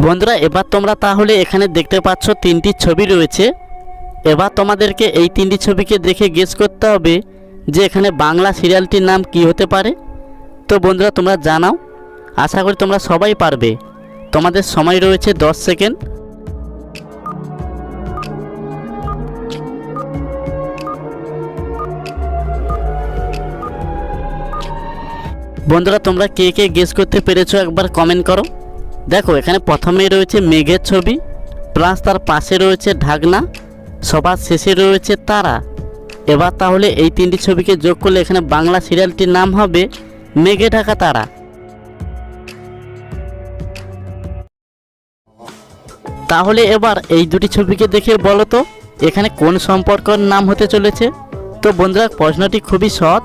বন্ধুরা এবার তোমরা তাহলে এখানে দেখতে পাচ্ছ তিনটি ছবি রয়েছে। এবার তোমাদেরকে এই তিনটি ছবিকে দেখে গেস করতে হবে যে এখানে বাংলা সিরিয়ালটির নাম কি হতে পারে। তো বন্ধুরা তোমরা জানাও, আশা করি তোমরা সবাই পারবে। তোমাদের সময় রয়েছে 10 সেকেন্ড। বন্ধুরা তোমরা কে কে গেস করতে পেরেছো একবার কমেন্ট করো। দেখো এখানে প্রথমেই রয়েছে মেঘের ছবি, প্লাস তার পাশে রয়েছে ঢাকনা, সবার শেষে রয়েছে তারা। এবার তাহলে এই তিনটি ছবিকে যোগ করলে এখানে বাংলা সিরিয়ালটির নাম হবে মেঘে ঢাকা তারা। তাহলে এবার এই দুটি ছবিকে দেখে বলো তো এখানে কোন সম্পর্কের নাম হতে চলেছে। তো বন্ধুরা প্রশ্নটি খুবই সহজ,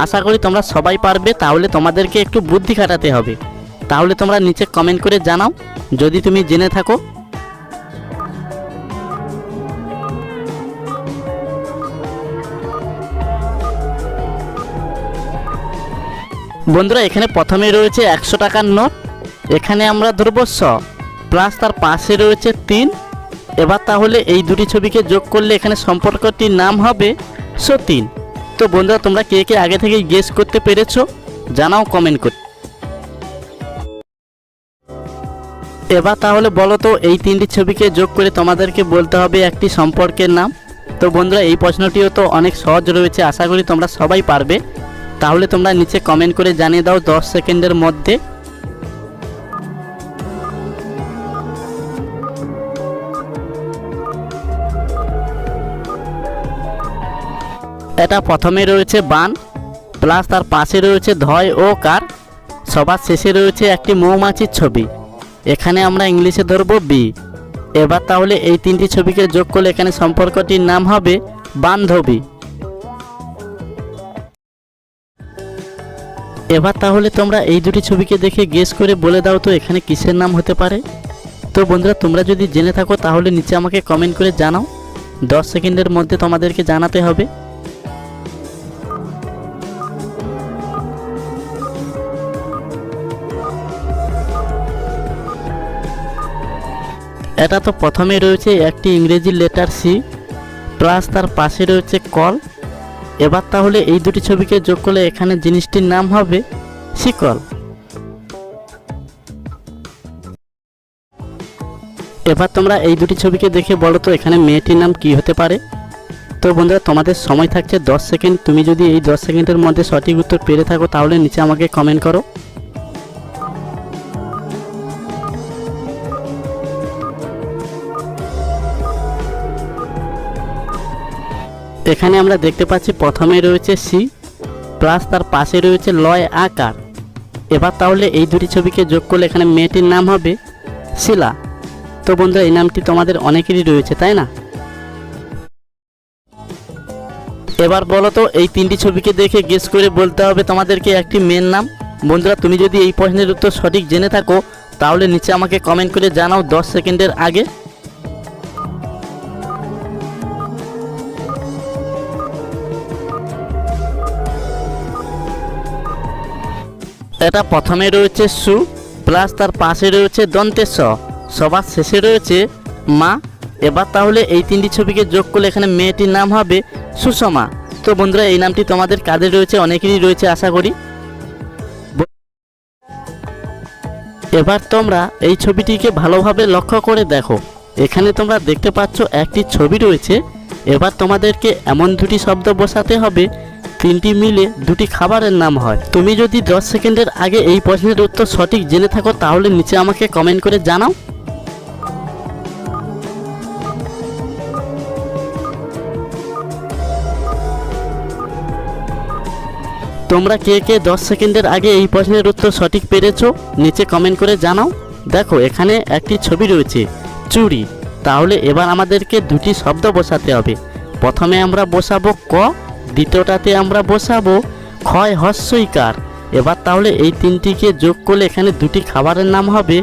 আশা করি তোমরা সবাই পারবে। তাহলে তোমাদেরকে একটু বুদ্ধি খাটাতে হবে। তাহলে তোমরা নিচে কমেন্ট করে জানাও যদি তুমি জেনে থাকো। বন্ধুরা এখানে প্রথমে রয়েছে 100 টাকার নোট, এখানে আমরা ধরবো 100, প্লাস তার পাশে রয়েছে 3। এবার তাহলে এই দুটি ছবিকে যোগ করলে এখানে সম্পর্কটির নাম হবে 103। তো বন্ধুরা তোমরা কে কে আগে থেকেই গেস করতে পেরেছো জানাও কমেন্ট করে। এবার তাহলে বলো তো এই তিনটি ছবিকে যোগ করে তোমাদেরকে বলতে হবে একটি সম্পর্কের নাম। তো বন্ধুরা এই প্রশ্নটিও তো অনেক সহজ রয়েছে, আশা করি তোমরা সবাই পারবে। তাহলে তোমরা নিচে কমেন্ট করে জানিয়ে দাও 10 সেকেন্ডের মধ্যে। এটা প্রথমে রয়েছে বান, প্লাস তার পাশে রয়েছে ধয় ও কার, সবার শেষে রয়েছে একটি মৌমাছির ছবি, এখানে আমরা ইংলিশে ধরবো বি। এবার তাহলে এই তিনটি ছবিকে যোগ করলে এখানে সম্পর্কটির নাম হবে বান্ধবী। এবার তাহলে তোমরা এই দুটি ছবিকে দেখে গেস করে বলে দাও তো এখানে কিসের নাম হতে পারে। তো বন্ধুরা তোমরা যদি জেনে থাকো তাহলে নিচে আমাকে কমেন্ট করে জানাও, 10 সেকেন্ডের মধ্যে তোমাদেরকে জানাতে হবে। এটা তো প্রথমে রয়েছে একটি ইংরেজি লেটার সি, প্লাস তার পাশে রয়েছে কল। এবার তাহলে এই দুটি ছবিকে যোগ করলে এখানে জিনিসটির নাম হবে শিকল। এবার তোমরা এই দুটি ছবিকে দেখে বলো তো এখানে মেয়েটির নাম কি হতে পারে। তো বন্ধুরা তোমাদের সময় থাকছে 10 সেকেন্ড। তুমি যদি এই 10 সেকেন্ডের মধ্যে সঠিক উত্তর পেরে থাকো তাহলে নিচে আমাকে কমেন্ট করো। এখানে আমরা দেখতে পাচ্ছি প্রথমে রয়েছে সি, প্লাস তার পাশে রয়েছে লয় আকার। এবার তাহলে এই দুটি ছবিকে যোগ করলে এখানে মেয়েটির নাম হবে শিলা। তো বন্ধুরা এই নামটি তোমাদের অনেকেরই রয়েছে, তাই না? এবার বলো তো এই তিনটি ছবিকে দেখে গেস করে বলতে হবে তোমাদেরকে একটি মেয়ের নাম। বন্ধুরা তুমি যদি এই প্রশ্নের উত্তর সঠিক জেনে থাকো তাহলে নিচে আমাকে কমেন্ট করে জানাও 10 সেকেন্ডের আগে। এটা প্রথমে রয়েছে সু, প্লাস তার পাশে রয়েছে দন্তের স, সবার শেষে রয়েছে মা। এবার তাহলে এই তিনটি ছবিকে যোগ করলে এখানে মেয়েটির নাম হবে সুষমা। তো বন্ধুরা এই নামটি তোমাদের কাদের রয়েছে, অনেকেরই রয়েছে আশা করি। এবার তোমরা এই ছবিটিকে ভালোভাবে লক্ষ্য করে দেখো, এখানে তোমরা দেখতে পাচ্ছ একটি ছবি রয়েছে। এবার তোমাদেরকে এমন দুটি শব্দ বসাতে হবে তিনটি মিলে দুটি খাবারের নাম হয়। তুমি যদি 10 সেকেন্ডের আগে এই প্রশ্নের উত্তর সঠিক জেনে থাকো তাহলে নিচে আমাকে কমেন্ট করে জানাও। তোমরা কে কে 10 সেকেন্ডের আগে এই প্রশ্নের উত্তর সঠিক পেরেছো নিচে কমেন্ট করে জানাও। দেখো এখানে একটি ছবি রয়েছে চুড়ি। তাহলে এবার আমাদেরকে দুটি শব্দ বসাতে হবে। প্রথমে আমরা বসাবো ক, দ্বিতীয়টাতে আমরা বসাবো ক্ষয় হস্যইকার। এবার তাহলে এই তিনটিকে যোগ করলে এখানে দুটি খাবারের নাম হবে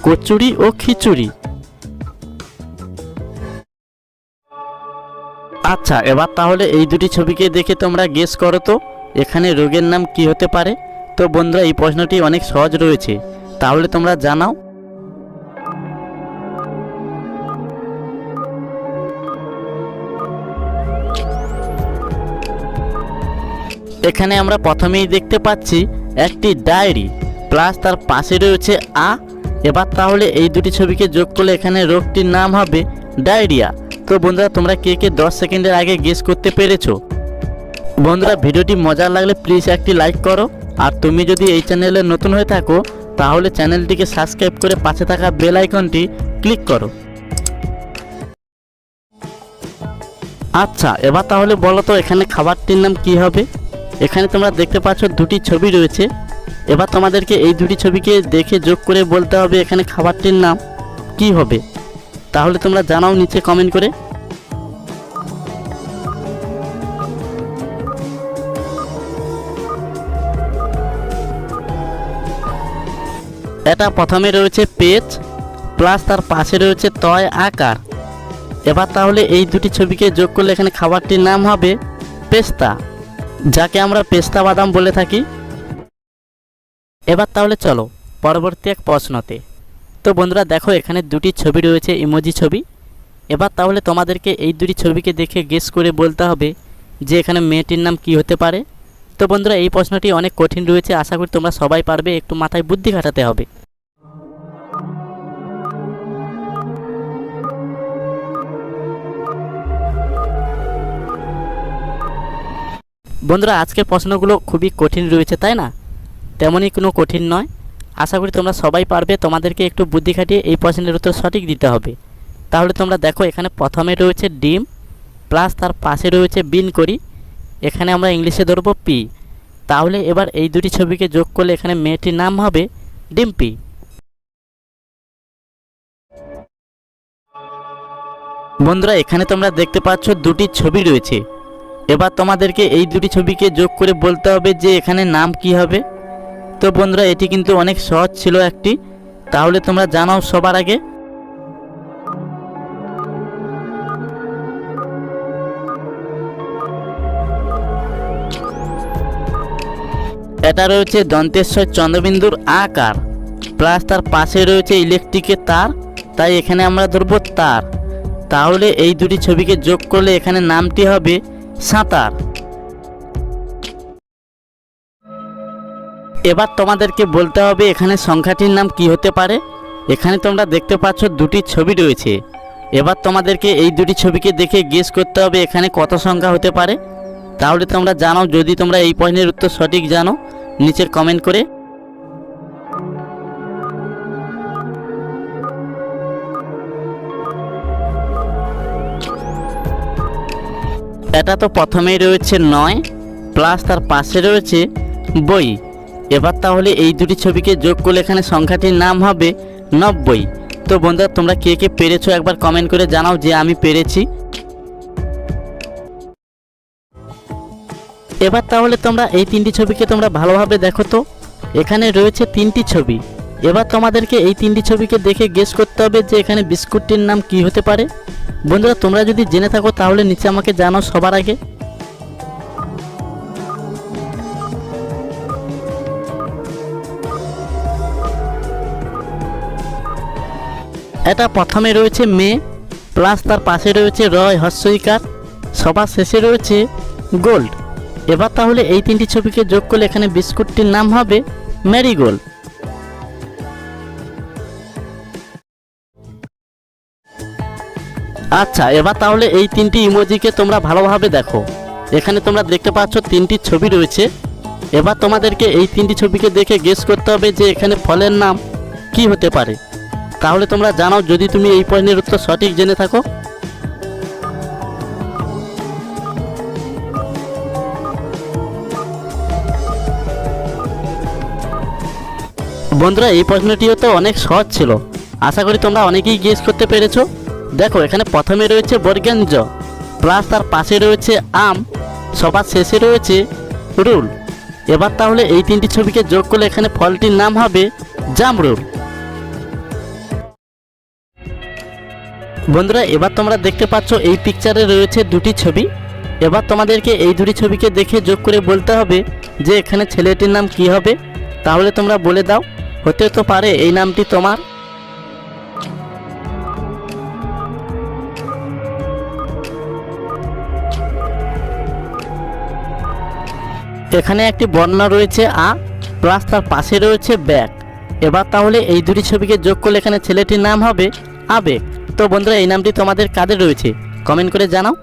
কচুরি ও খিচুড়ি। আচ্ছা, এবার তাহলে এই দুটি ছবিকে দেখে তোমরা গেস করো তো এখানে রোগের নাম কি হতে পারে। তো বন্ধুরা, এই প্রশ্নটি অনেক সহজ রয়েছে, তাহলে তোমরা জানাও। এখানে আমরা প্রথমেই দেখতে পাচ্ছি একটি ডায়েরি প্লাস তার পাশে রয়েছে আ। এবার তাহলে এই দুটি ছবিকে যোগ করলে এখানে রোগটির নাম হবে ডায়রিয়া। তো বন্ধুরা, তোমরা কে কে 10 সেকেন্ডের আগে গেস করতে পেরেছো? বন্ধুরা, ভিডিওটি মজার লাগলে প্লিজ একটি লাইক করো, আর তুমি যদি এই চ্যানেলে নতুন হয়ে থাকো তাহলে চ্যানেলটিকে সাবস্ক্রাইব করে পাশে থাকা বেল আইকনটি ক্লিক করো। আচ্ছা, এবার তাহলে বলো তো এখানে খাবারটির নাম কি হবে। এখানে তোমরা দেখতে পাচ্ছ দুটি ছবি রয়েছে। এবার তোমাদেরকে এই দুটি ছবিকে দেখে যোগ করে বলতে হবে এখানে খাবারটির নাম কি হবে। তাহলে তোমরা জানাও নিচে কমেন্ট করে। এটা প্রথমে রয়েছে পেজ প্লাস তার পাশে রয়েছে তয় আকার। এবার তাহলে এই দুটি ছবিকে যোগ করলে এখানে খাবারটির নাম হবে পেস্তা, যাকে আমরা পেস্তা বাদাম বলে থাকি। এবার তাহলে চলো পরবর্তী এক প্রশ্নতে। তো বন্ধুরা দেখো, এখানে দুটি ছবি রয়েছে, ইমোজি ছবি। এবার তাহলে তোমাদেরকে এই দুটি ছবিকে দেখে গেস করে বলতে হবে যে এখানে মেয়েটির নাম কি হতে পারে। তো বন্ধুরা, এই প্রশ্নটি অনেক কঠিন রয়েছে, আশা করি তোমরা সবাই পারবে, একটু মাথায় বুদ্ধি খাটাতে হবে। বন্ধুরা, আজকের প্রশ্নগুলো খুবই কঠিন রয়েছে, তাই না? তেমনই কোনো কঠিন নয়, আশা করি তোমরা সবাই পারবে। তোমাদেরকে একটু বুদ্ধি খাটিয়ে এই প্রশ্নের উত্তর সঠিক দিতে হবে। তাহলে তোমরা দেখো, এখানে প্রথমে রয়েছে ডিম প্লাস তার পাশে রয়েছে বিন করি, এখানে আমরা ইংলিশে ধরবো পি। তাহলে এবার এই দুটি ছবিকে যোগ করলে এখানে মেয়েটির নাম হবে ডিম্পি। বন্ধুরা, এখানে তোমরা দেখতে পাচ্ছ দুটি ছবি রয়েছে। এবার তোমাদেরকে এই দুটি ছবিকে যোগ করে বলতে হবে যে এখানে নাম কি হবে। তো বন্ধুরা, এটি কিন্তু অনেক সহজ ছিল একটি, তাহলে তোমরা জানাও সবার আগে। এটা রয়েছে দন্তেশ্বর চন্দ্রবিন্দুর আকার প্লাস তার পাশে রয়েছে ইলেকট্রিকের তার, তাই এখানে আমরা ধরবো তার। তাহলে এই দুটি ছবিকে যোগ করলে এখানে নামটি হবে সাঁতার। এবার তোমাদেরকে বলতে হবে এখানে সংখ্যাটির নাম কি হতে পারে। এখানে তোমরা দেখতে পাচ্ছ দুটি ছবি রয়েছে। এবার তোমাদেরকে এই দুটি ছবিকে দেখে গেস করতে হবে এখানে কত সংখ্যা হতে পারে। তাহলে তোমরা জানাও, যদি তোমরা এই প্রশ্নের উত্তর সঠিক জানো নিচের কমেন্ট করে। এটা তো প্রথমেই রয়েছে 9 প্লাস তার পাশে রয়েছে বই। এবার তাহলে এই দুটি ছবিকে যোগ করলে এখানে সংখ্যাটির নাম হবে 90। তো বন্ধুরা, তোমরা কে কে পেরেছো একবার কমেন্ট করে জানাও যে আমি পেরেছি। এবার তাহলে তোমরা এই তিনটি ছবিকে তোমরা ভালোভাবে দেখো তো, এখানে রয়েছে তিনটি ছবি। এবার তোমাদেরকে এই তিনটি ছবিকে দেখে গেস করতে হবে যে এখানে বিস্কুটটির নাম কি হতে পারে। বন্ধুরা, তোমরা যদি জেনে থাকো তাহলে নিচে আমাকে জানাও সবার আগে। এটা প্রথমে রয়েছে মে প্লাস তার পাশে রয়েছে রয় হস্যইকার, সবার শেষে রয়েছে গোল্ড। এবার তাহলে এই তিনটি ছবিকে যোগ করলে এখানে বিস্কুটটির নাম হবে ম্যারিগোল্ড। আচ্ছা, এবার তাহলে এই তিনটি ইমোজিকে তোমরা ভালোভাবে দেখো। এখানে তোমরা দেখতে পাচ্ছ তিনটি ছবি রয়েছে। এবার তোমাদেরকে এই তিনটি ছবিকে দেখে গেস করতে হবে যে এখানে ফলের নাম কি হতে পারে। তাহলে তোমরা জানাও, যদি তুমি এই প্রশ্নের উত্তর সঠিক জেনে থাকো। বন্ধুরা, এই প্রশ্নটিও তো অনেক সহজ ছিল, আশা করি তোমরা অনেকেই গেস করতে পেরেছো। দেখো, এখানে প্রথমে রয়েছে বর্গেন জ প্লাস তার পাশে রয়েছে আম, সবার শেষে রয়েছে রুল। এবার তাহলে এই তিনটি ছবিকে যোগ করলে এখানে ফলটির নাম হবে জামরুল। বন্ধুরা এবার তোমরা দেখতে পাচ্ছ এই পিকচারে রয়েছে দুটি ছবি। এবার তোমাদেরকে এই দুটি ছবিকে দেখে যোগ করে বলতে হবে যে এখানে ছেলেটির নাম কি হবে। তাহলে তোমরা বলে দাও, হতে তো পারে এই নামটি তোমার। এখানে একটি বর্ণ রয়েছে আ, প্লাস তার পাশে রয়েছে ব্যাগ। এবার তাহলে এই দুটি ছবিকে যোগ করলে এখানে ছেলেটির নাম হবে আবেগ। তো বন্ধুরা এই নামটি তোমাদের কাদের রয়েছে কমেন্ট করে জানাও।